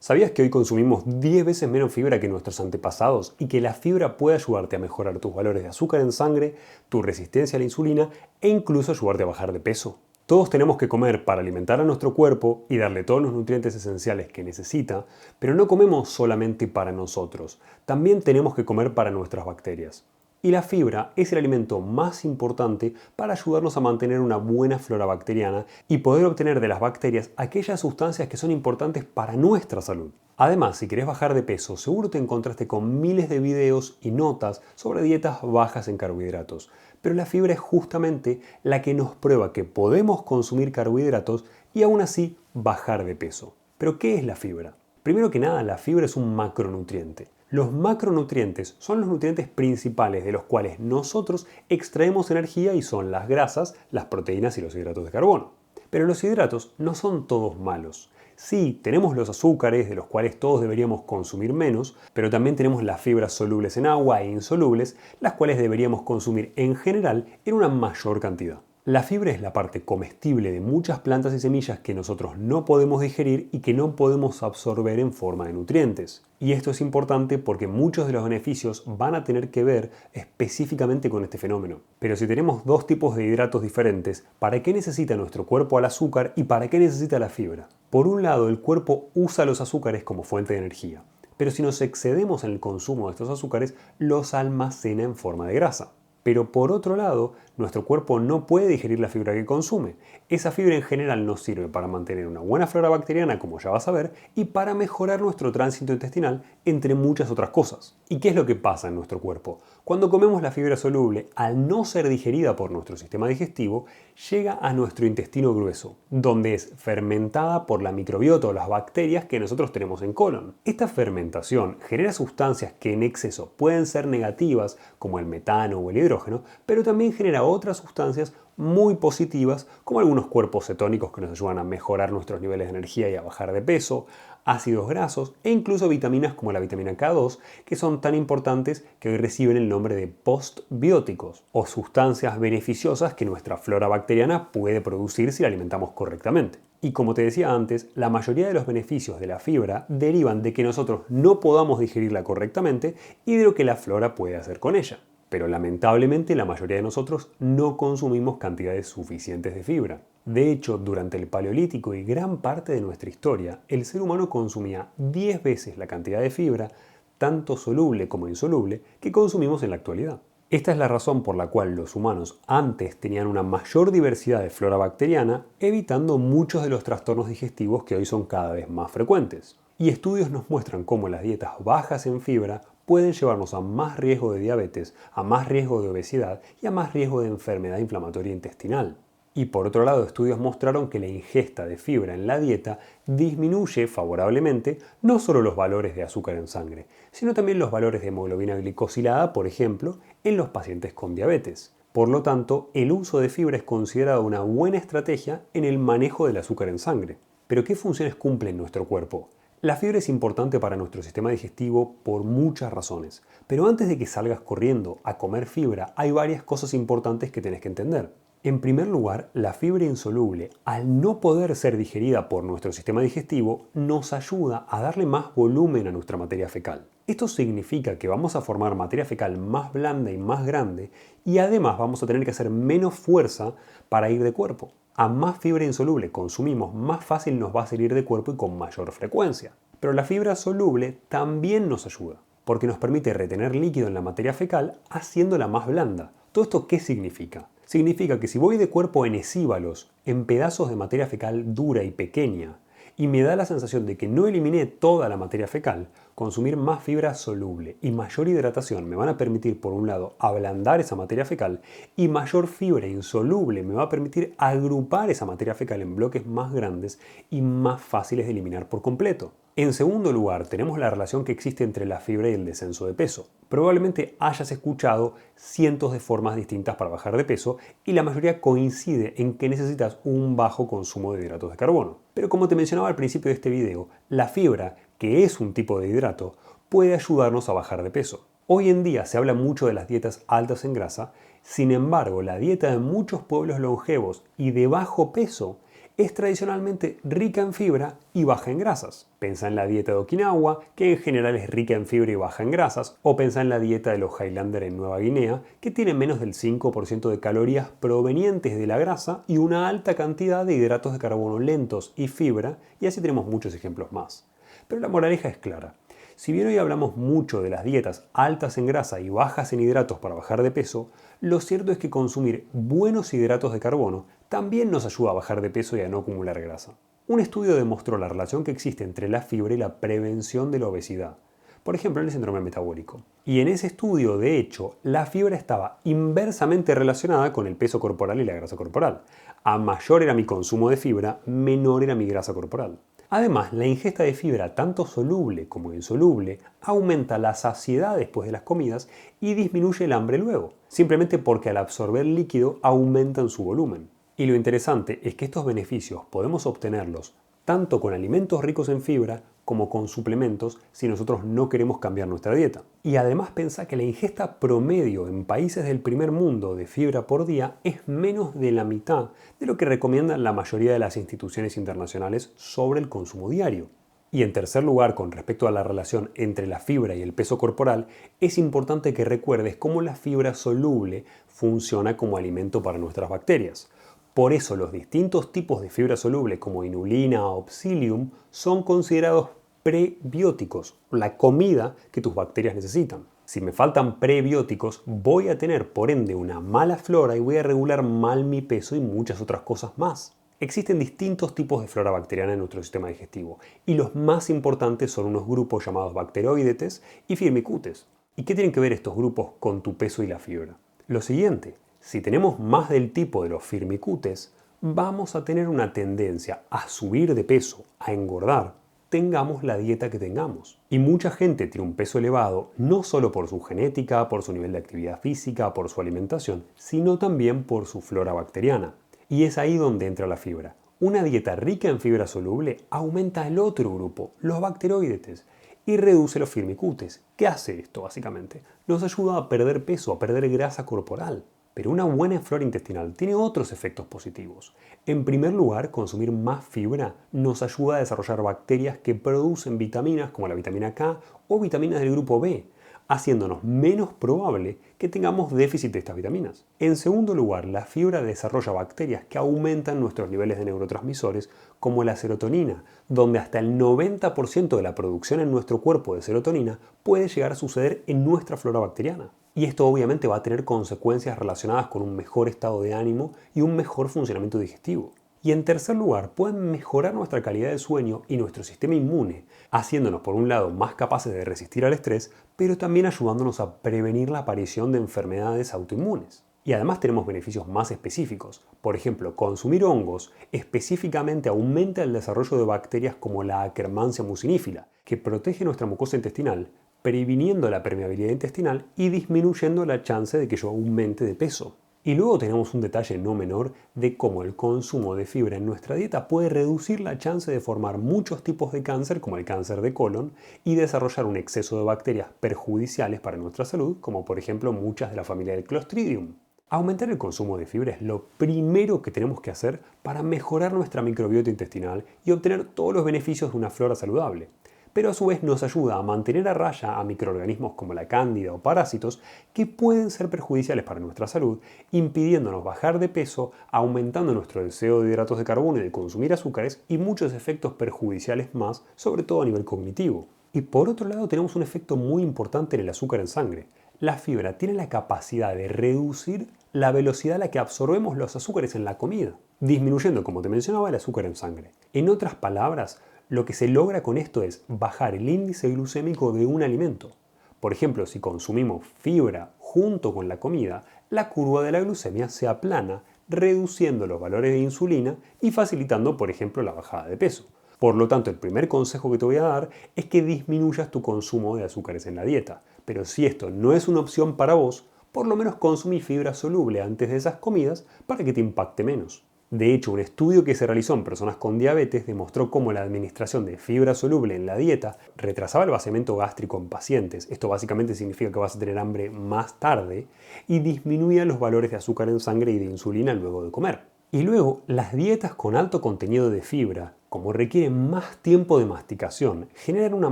¿Sabías que hoy consumimos 10 veces menos fibra que nuestros antepasados y que la fibra puede ayudarte a mejorar tus valores de azúcar en sangre, tu resistencia a la insulina e incluso ayudarte a bajar de peso? Todos tenemos que comer para alimentar a nuestro cuerpo y darle todos los nutrientes esenciales que necesita, pero no comemos solamente para nosotros, también tenemos que comer para nuestras bacterias. Y la fibra es el alimento más importante para ayudarnos a mantener una buena flora bacteriana y poder obtener de las bacterias aquellas sustancias que son importantes para nuestra salud. Además, si querés bajar de peso, seguro te encontraste con miles de videos y notas sobre dietas bajas en carbohidratos. Pero la fibra es justamente la que nos prueba que podemos consumir carbohidratos y aún así bajar de peso. ¿Pero qué es la fibra? Primero que nada, la fibra es un macronutriente. Los macronutrientes son los nutrientes principales de los cuales nosotros extraemos energía y son las grasas, las proteínas y los hidratos de carbono. Pero los hidratos no son todos malos. Sí, tenemos los azúcares, de los cuales todos deberíamos consumir menos, pero también tenemos las fibras solubles en agua e insolubles, las cuales deberíamos consumir en general en una mayor cantidad. La fibra es la parte comestible de muchas plantas y semillas que nosotros no podemos digerir y que no podemos absorber en forma de nutrientes. Y esto es importante porque muchos de los beneficios van a tener que ver específicamente con este fenómeno. Pero si tenemos dos tipos de hidratos diferentes, ¿para qué necesita nuestro cuerpo al azúcar y para qué necesita la fibra? Por un lado, el cuerpo usa los azúcares como fuente de energía, pero si nos excedemos en el consumo de estos azúcares, los almacena en forma de grasa. Pero por otro lado, nuestro cuerpo no puede digerir la fibra que consume. Esa fibra en general nos sirve para mantener una buena flora bacteriana, como ya vas a ver, y para mejorar nuestro tránsito intestinal, entre muchas otras cosas. ¿Y qué es lo que pasa en nuestro cuerpo? Cuando comemos la fibra soluble, al no ser digerida por nuestro sistema digestivo, llega a nuestro intestino grueso, donde es fermentada por la microbiota o las bacterias que nosotros tenemos en colon. Esta fermentación genera sustancias que en exceso pueden ser negativas, como el metano o el hidrógeno, pero también genera otras sustancias muy positivas, como algunos cuerpos cetónicos que nos ayudan a mejorar nuestros niveles de energía y a bajar de peso, ácidos grasos e incluso vitaminas como la vitamina K2, que son tan importantes que hoy reciben el nombre de postbióticos o sustancias beneficiosas que nuestra flora bacteriana puede producir si la alimentamos correctamente. Y como te decía antes, la mayoría de los beneficios de la fibra derivan de que nosotros no podamos digerirla correctamente y de lo que la flora puede hacer con ella. Pero lamentablemente la mayoría de nosotros no consumimos cantidades suficientes de fibra. De hecho, durante el Paleolítico y gran parte de nuestra historia, el ser humano consumía 10 veces la cantidad de fibra, tanto soluble como insoluble, que consumimos en la actualidad. Esta es la razón por la cual los humanos antes tenían una mayor diversidad de flora bacteriana, evitando muchos de los trastornos digestivos que hoy son cada vez más frecuentes. Y estudios nos muestran cómo las dietas bajas en fibra pueden llevarnos a más riesgo de diabetes, a más riesgo de obesidad y a más riesgo de enfermedad inflamatoria intestinal. Y por otro lado, estudios mostraron que la ingesta de fibra en la dieta disminuye favorablemente no solo los valores de azúcar en sangre, sino también los valores de hemoglobina glicosilada, por ejemplo, en los pacientes con diabetes. Por lo tanto, el uso de fibra es considerado una buena estrategia en el manejo del azúcar en sangre. ¿Pero qué funciones cumple en nuestro cuerpo? La fibra es importante para nuestro sistema digestivo por muchas razones, pero antes de que salgas corriendo a comer fibra hay varias cosas importantes que tenés que entender. En primer lugar, la fibra insoluble, al no poder ser digerida por nuestro sistema digestivo, nos ayuda a darle más volumen a nuestra materia fecal. Esto significa que vamos a formar materia fecal más blanda y más grande y además vamos a tener que hacer menos fuerza para ir de cuerpo. A más fibra insoluble consumimos, más fácil nos va a salir de cuerpo y con mayor frecuencia. Pero la fibra soluble también nos ayuda, porque nos permite retener líquido en la materia fecal haciéndola más blanda. ¿Todo esto qué significa? Significa que si voy de cuerpo en hecíbalos, en pedazos de materia fecal dura y pequeña, y me da la sensación de que no eliminé toda la materia fecal, consumir más fibra soluble y mayor hidratación me van a permitir, por un lado, ablandar esa materia fecal y mayor fibra insoluble me va a permitir agrupar esa materia fecal en bloques más grandes y más fáciles de eliminar por completo. En segundo lugar, tenemos la relación que existe entre la fibra y el descenso de peso. Probablemente hayas escuchado cientos de formas distintas para bajar de peso y la mayoría coincide en que necesitas un bajo consumo de hidratos de carbono. Pero como te mencionaba al principio de este video, la fibra, que es un tipo de hidrato, puede ayudarnos a bajar de peso. Hoy en día se habla mucho de las dietas altas en grasa, sin embargo, la dieta de muchos pueblos longevos y de bajo peso es tradicionalmente rica en fibra y baja en grasas. Pensa en la dieta de Okinawa, que en general es rica en fibra y baja en grasas, o pensa en la dieta de los Highlander en Nueva Guinea, que tiene menos del 5% de calorías provenientes de la grasa y una alta cantidad de hidratos de carbono lentos y fibra, y así tenemos muchos ejemplos más. Pero la moraleja es clara. Si bien hoy hablamos mucho de las dietas altas en grasa y bajas en hidratos para bajar de peso, lo cierto es que consumir buenos hidratos de carbono también nos ayuda a bajar de peso y a no acumular grasa. Un estudio demostró la relación que existe entre la fibra y la prevención de la obesidad, por ejemplo en el síndrome metabólico. Y en ese estudio, de hecho, la fibra estaba inversamente relacionada con el peso corporal y la grasa corporal. A mayor era mi consumo de fibra, menor era mi grasa corporal. Además, la ingesta de fibra tanto soluble como insoluble aumenta la saciedad después de las comidas y disminuye el hambre luego, simplemente porque al absorber líquido aumentan su volumen. Y lo interesante es que estos beneficios podemos obtenerlos tanto con alimentos ricos en fibra como con suplementos si nosotros no queremos cambiar nuestra dieta. Y además pensá que la ingesta promedio en países del primer mundo de fibra por día es menos de la mitad de lo que recomiendan la mayoría de las instituciones internacionales sobre el consumo diario. Y en tercer lugar, con respecto a la relación entre la fibra y el peso corporal, es importante que recuerdes cómo la fibra soluble funciona como alimento para nuestras bacterias. Por eso los distintos tipos de fibra soluble como inulina o psyllium son considerados prebióticos, la comida que tus bacterias necesitan. Si me faltan prebióticos, voy a tener por ende una mala flora y voy a regular mal mi peso y muchas otras cosas más. Existen distintos tipos de flora bacteriana en nuestro sistema digestivo y los más importantes son unos grupos llamados Bacteroidetes y Firmicutes. ¿Y qué tienen que ver estos grupos con tu peso y la fibra? Lo siguiente. Si tenemos más del tipo de los firmicutes, vamos a tener una tendencia a subir de peso, a engordar, tengamos la dieta que tengamos. Y mucha gente tiene un peso elevado no solo por su genética, por su nivel de actividad física, por su alimentación, sino también por su flora bacteriana. Y es ahí donde entra la fibra. Una dieta rica en fibra soluble aumenta el otro grupo, los bacteroidetes, y reduce los firmicutes. ¿Qué hace esto básicamente? Nos ayuda a perder peso, a perder grasa corporal. Pero una buena flora intestinal tiene otros efectos positivos. En primer lugar, consumir más fibra nos ayuda a desarrollar bacterias que producen vitaminas como la vitamina K o vitaminas del grupo B, haciéndonos menos probable que tengamos déficit de estas vitaminas. En segundo lugar, la fibra desarrolla bacterias que aumentan nuestros niveles de neurotransmisores como la serotonina, donde hasta el 90% de la producción en nuestro cuerpo de serotonina puede llegar a suceder en nuestra flora bacteriana. Y esto obviamente va a tener consecuencias relacionadas con un mejor estado de ánimo y un mejor funcionamiento digestivo. Y en tercer lugar, pueden mejorar nuestra calidad de sueño y nuestro sistema inmune, haciéndonos por un lado más capaces de resistir al estrés, pero también ayudándonos a prevenir la aparición de enfermedades autoinmunes. Y además tenemos beneficios más específicos. Por ejemplo, consumir hongos específicamente aumenta el desarrollo de bacterias como la Akkermansia mucinífila, que protege nuestra mucosa intestinal, previniendo la permeabilidad intestinal y disminuyendo la chance de que yo aumente de peso. Y luego tenemos un detalle no menor de cómo el consumo de fibra en nuestra dieta puede reducir la chance de formar muchos tipos de cáncer, como el cáncer de colon, y desarrollar un exceso de bacterias perjudiciales para nuestra salud, como por ejemplo muchas de la familia del Clostridium. Aumentar el consumo de fibra es lo primero que tenemos que hacer para mejorar nuestra microbiota intestinal y obtener todos los beneficios de una flora saludable. Pero a su vez nos ayuda a mantener a raya a microorganismos como la cándida o parásitos que pueden ser perjudiciales para nuestra salud, impidiéndonos bajar de peso, aumentando nuestro deseo de hidratos de carbono y de consumir azúcares y muchos efectos perjudiciales más, sobre todo a nivel cognitivo. Y por otro lado tenemos un efecto muy importante en el azúcar en sangre. La fibra tiene la capacidad de reducir la velocidad a la que absorbemos los azúcares en la comida, disminuyendo, como te mencionaba, el azúcar en sangre. En otras palabras, lo que se logra con esto es bajar el índice glucémico de un alimento. Por ejemplo, si consumimos fibra junto con la comida, la curva de la glucemia se aplana, reduciendo los valores de insulina y facilitando, por ejemplo, la bajada de peso. Por lo tanto, el primer consejo que te voy a dar es que disminuyas tu consumo de azúcares en la dieta. Pero si esto no es una opción para vos, por lo menos consumí fibra soluble antes de esas comidas para que te impacte menos. De hecho, un estudio que se realizó en personas con diabetes demostró cómo la administración de fibra soluble en la dieta retrasaba el vaciamiento gástrico en pacientes. Esto básicamente significa que vas a tener hambre más tarde y disminuía los valores de azúcar en sangre y de insulina luego de comer. Y luego, las dietas con alto contenido de fibra, como requieren más tiempo de masticación, generan una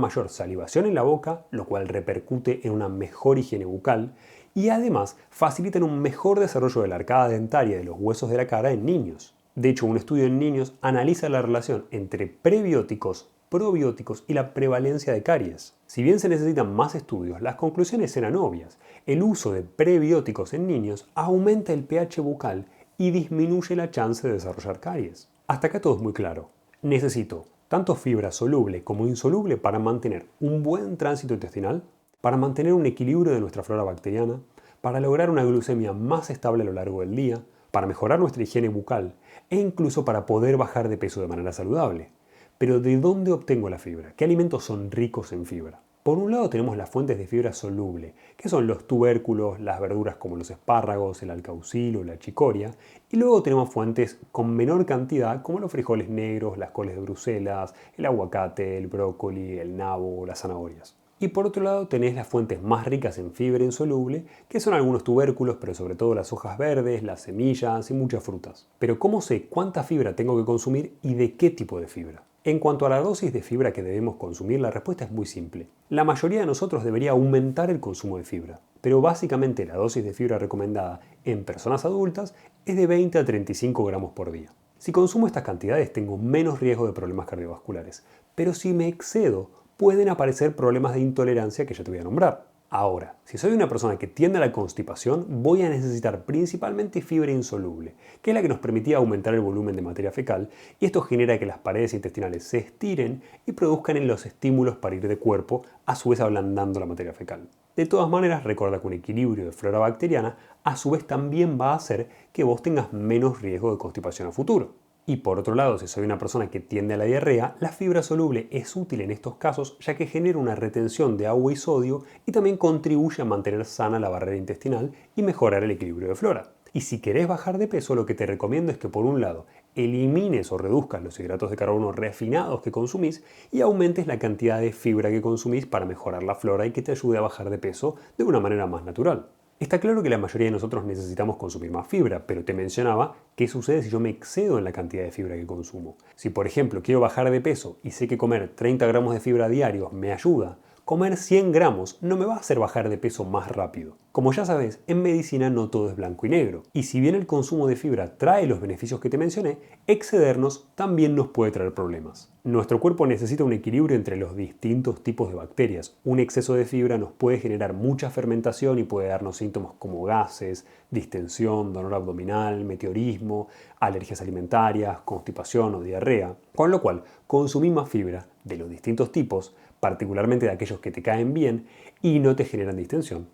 mayor salivación en la boca, lo cual repercute en una mejor higiene bucal, y además facilitan un mejor desarrollo de la arcada dentaria de los huesos de la cara en niños. De hecho, un estudio en niños analiza la relación entre prebióticos, probióticos y la prevalencia de caries. Si bien se necesitan más estudios, las conclusiones eran obvias. El uso de prebióticos en niños aumenta el pH bucal y disminuye la chance de desarrollar caries. Hasta acá todo es muy claro. Necesito tanto fibra soluble como insoluble para mantener un buen tránsito intestinal, para mantener un equilibrio de nuestra flora bacteriana, para lograr una glucemia más estable a lo largo del día, para mejorar nuestra higiene bucal e incluso para poder bajar de peso de manera saludable. Pero ¿de dónde obtengo la fibra? ¿Qué alimentos son ricos en fibra? Por un lado tenemos las fuentes de fibra soluble, que son los tubérculos, las verduras como los espárragos, el alcaucil o la chicoria, y luego tenemos fuentes con menor cantidad como los frijoles negros, las coles de Bruselas, el aguacate, el brócoli, el nabo, las zanahorias. Y por otro lado tenés las fuentes más ricas en fibra insoluble, que son algunos tubérculos, pero sobre todo las hojas verdes, las semillas y muchas frutas. Pero ¿cómo sé cuánta fibra tengo que consumir y de qué tipo de fibra? En cuanto a la dosis de fibra que debemos consumir, la respuesta es muy simple. La mayoría de nosotros debería aumentar el consumo de fibra, pero básicamente la dosis de fibra recomendada en personas adultas es de 20 a 35 gramos por día. Si consumo estas cantidades tengo menos riesgo de problemas cardiovasculares, pero si me excedo, pueden aparecer problemas de intolerancia que ya te voy a nombrar. Ahora, si soy una persona que tiende a la constipación, voy a necesitar principalmente fibra insoluble, que es la que nos permitía aumentar el volumen de materia fecal, y esto genera que las paredes intestinales se estiren y produzcan en los estímulos para ir de cuerpo, a su vez ablandando la materia fecal. De todas maneras, recuerda que un equilibrio de flora bacteriana a su vez también va a hacer que vos tengas menos riesgo de constipación a futuro. Y por otro lado, si soy una persona que tiende a la diarrea, la fibra soluble es útil en estos casos ya que genera una retención de agua y sodio y también contribuye a mantener sana la barrera intestinal y mejorar el equilibrio de flora. Y si querés bajar de peso, lo que te recomiendo es que por un lado elimines o reduzcas los hidratos de carbono refinados que consumís y aumentes la cantidad de fibra que consumís para mejorar la flora y que te ayude a bajar de peso de una manera más natural. Está claro que la mayoría de nosotros necesitamos consumir más fibra, pero te mencionaba qué sucede si yo me excedo en la cantidad de fibra que consumo. Si por ejemplo quiero bajar de peso y sé que comer 30 gramos de fibra diarios me ayuda, comer 100 gramos no me va a hacer bajar de peso más rápido. Como ya sabes, en medicina no todo es blanco y negro, y si bien el consumo de fibra trae los beneficios que te mencioné, excedernos también nos puede traer problemas. Nuestro cuerpo necesita un equilibrio entre los distintos tipos de bacterias. Un exceso de fibra nos puede generar mucha fermentación y puede darnos síntomas como gases, distensión, dolor abdominal, meteorismo, alergias alimentarias, constipación o diarrea. Con lo cual, consumí más fibra de los distintos tipos, particularmente de aquellos que te caen bien y no te generan distensión.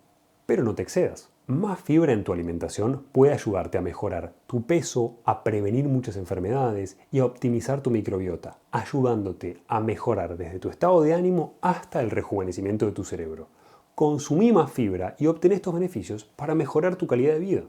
Pero no te excedas. Más fibra en tu alimentación puede ayudarte a mejorar tu peso, a prevenir muchas enfermedades y a optimizar tu microbiota, ayudándote a mejorar desde tu estado de ánimo hasta el rejuvenecimiento de tu cerebro. Consumí más fibra y obtén estos beneficios para mejorar tu calidad de vida.